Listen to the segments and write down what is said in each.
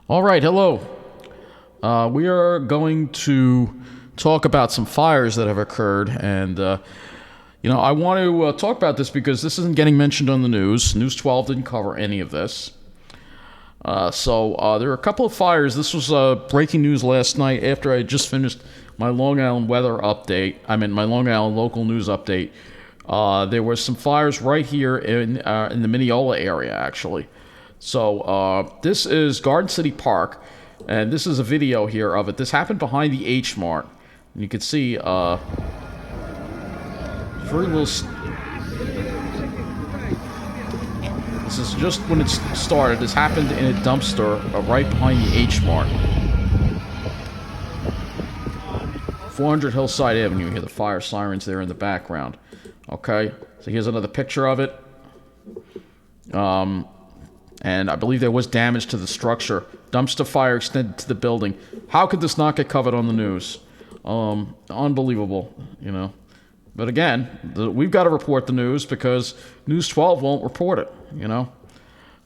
All right, hello. We are going to talk about some fires that have occurred, and I want to talk about this because this isn't getting mentioned on the news. News 12 didn't cover any of this. So there are a couple of fires. This was breaking news last night after I had just finished my Long Island weather update. My Long Island local news update. There were some fires right here in the Mineola area, actually. So this is Garden City Park, and this is a video here of it. This happened behind the H Mart, and you can see very little. This is just when it started. This happened in a dumpster right behind the H Mart, 400 Hillside Avenue. You hear the fire sirens there in the background. Okay, so here's another picture of it. And I believe there was damage to the structure. Dumpster fire extended to the building. How could this not get covered on the news? Unbelievable, But again, we've got to report the news because News 12 won't report it,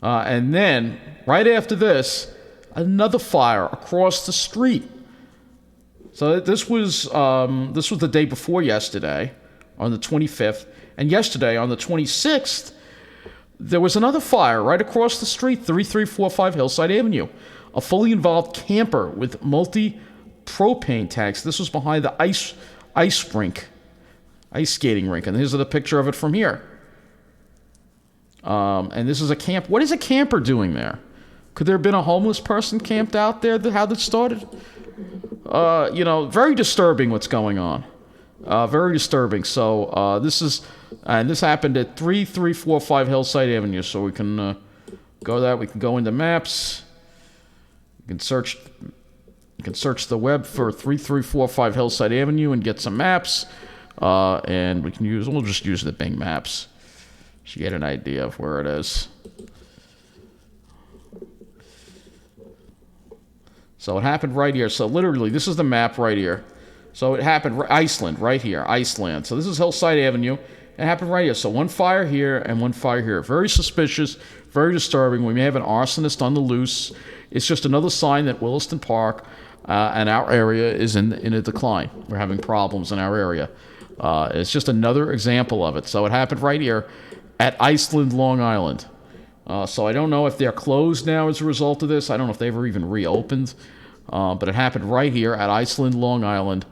And then, right after this, another fire across the street. So this was the day before yesterday, on the 25th. And yesterday, on the 26th, there was another fire right across the street, 3345 Hillside Avenue. A fully involved camper with multi-propane tanks. This was behind the ice skating rink. And here's the picture of it from here. And this is a camp. What is a camper doing there? Could there have been a homeless person camped out there? How that started? Very disturbing what's going on. Very disturbing. So this happened at 3345 Hillside Avenue. So we can go that. We can go into maps. You can search the web for 3345 Hillside Avenue and get some maps. And we'll just use the Bing Maps to get an idea of where it is. So it happened right here. So literally, this is the map right here. So it happened, Iceland, right here, Iceland. So this is Hillside Avenue. It happened right here. So one fire here and one fire here. Very suspicious, very disturbing. We may have an arsonist on the loose. It's just another sign that Williston Park and our area is in a decline. We're having problems in our area. It's just another example of it. So it happened right here at Iceland, Long Island. So I don't know if they're closed now as a result of this. I don't know if they ever even reopened. But it happened right here at Iceland, Long Island,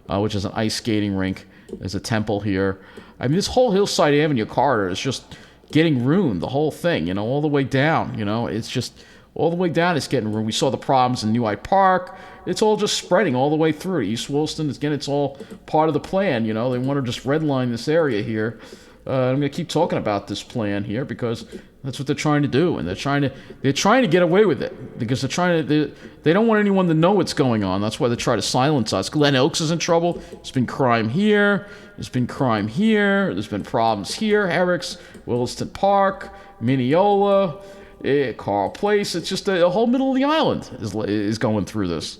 which is an ice skating rink. There's a temple here. This whole Hillside Avenue corridor is just getting ruined, the whole thing, all the way down. It's just all the way down, it's getting ruined. We saw the problems in New Hyde Park. It's all just spreading all the way through. East Williston, again, it's all part of the plan. They want to just redline this area here. I'm going to keep talking about this plan here because that's what they're trying to do, and they're trying to get away with it because they don't want anyone to know what's going on. That's why they try to silence us. Glen Oaks is in trouble. There's been crime here. There's been crime here. There's been problems here. Herricks, Williston Park, Mineola, Carl Place. It's just the whole middle of the island is going through this.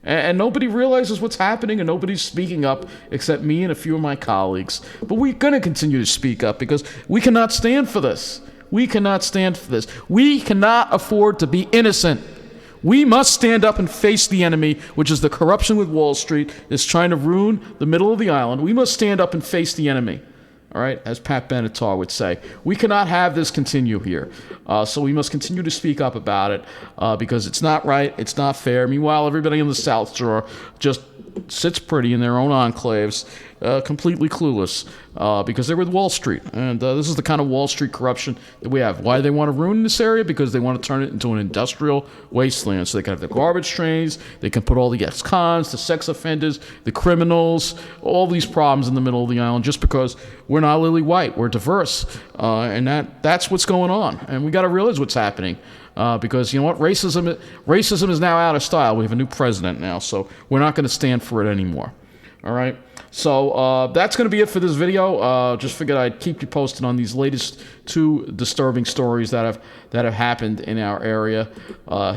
And nobody realizes what's happening, and nobody's speaking up except me and a few of my colleagues. But we're going to continue to speak up because we cannot stand for this. We cannot stand for this. We cannot afford to be innocent. We must stand up and face the enemy, which is the corruption with Wall Street is trying to ruin the middle of the island. We must stand up and face the enemy. All right, as Pat Benatar would say. We cannot have this continue here. So we must continue to speak up about it because it's not right, it's not fair. Meanwhile, everybody in the South Shore just sits pretty in their own enclaves, completely clueless because they're with Wall Street. And this is the kind of Wall Street corruption that we have. Why do they want to ruin this area? Because they want to turn it into an industrial wasteland. So they can have the garbage trains, they can put all the ex-cons, the sex offenders, the criminals, all these problems in the middle of the island just because we're not lily white, we're diverse. And that's what's going on. And we got to realize what's happening. Because you know what, racism is now out of style. We have a new president now, so we're not going to stand for it anymore. All right, so that's going to be it for this video. Just figured I'd keep you posted on these latest two disturbing stories that have happened in our area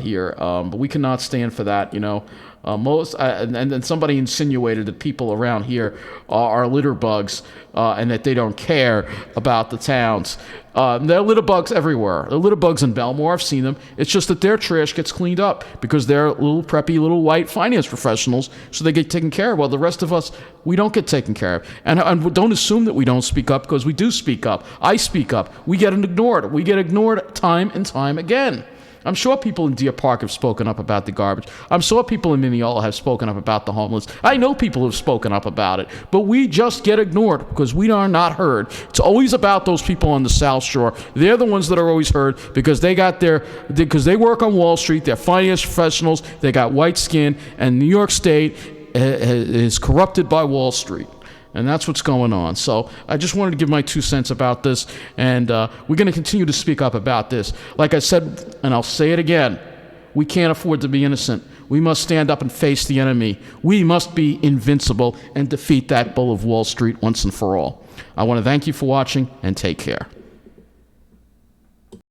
here. But we cannot stand for that. And then somebody insinuated that people around here are litter bugs and that they don't care about the towns. There are litter bugs everywhere. There are litter bugs in Belmore. I've seen them. It's just that their trash gets cleaned up because they're little preppy, little white finance professionals, so they get taken care of. Well, the rest of us, we don't get taken care of. And don't assume that we don't speak up, because we do speak up. I speak up. We get ignored. We get ignored time and time again. I'm sure people in Deer Park have spoken up about the garbage. I'm sure people in Mineola have spoken up about the homeless. I know people have spoken up about it, but we just get ignored because we are not heard. It's always about those people on the South Shore. They're the ones that are always heard because because they work on Wall Street. They're finance professionals. They got white skin, and New York State is corrupted by Wall Street. And that's what's going on. So I just wanted to give my 2 cents about this, and we're going to continue to speak up about this. Like I said, and I'll say it again, we can't afford to be innocent. We must stand up and face the enemy. We must be invincible and defeat that bull of Wall Street once and for all. I want to thank you for watching, and take care.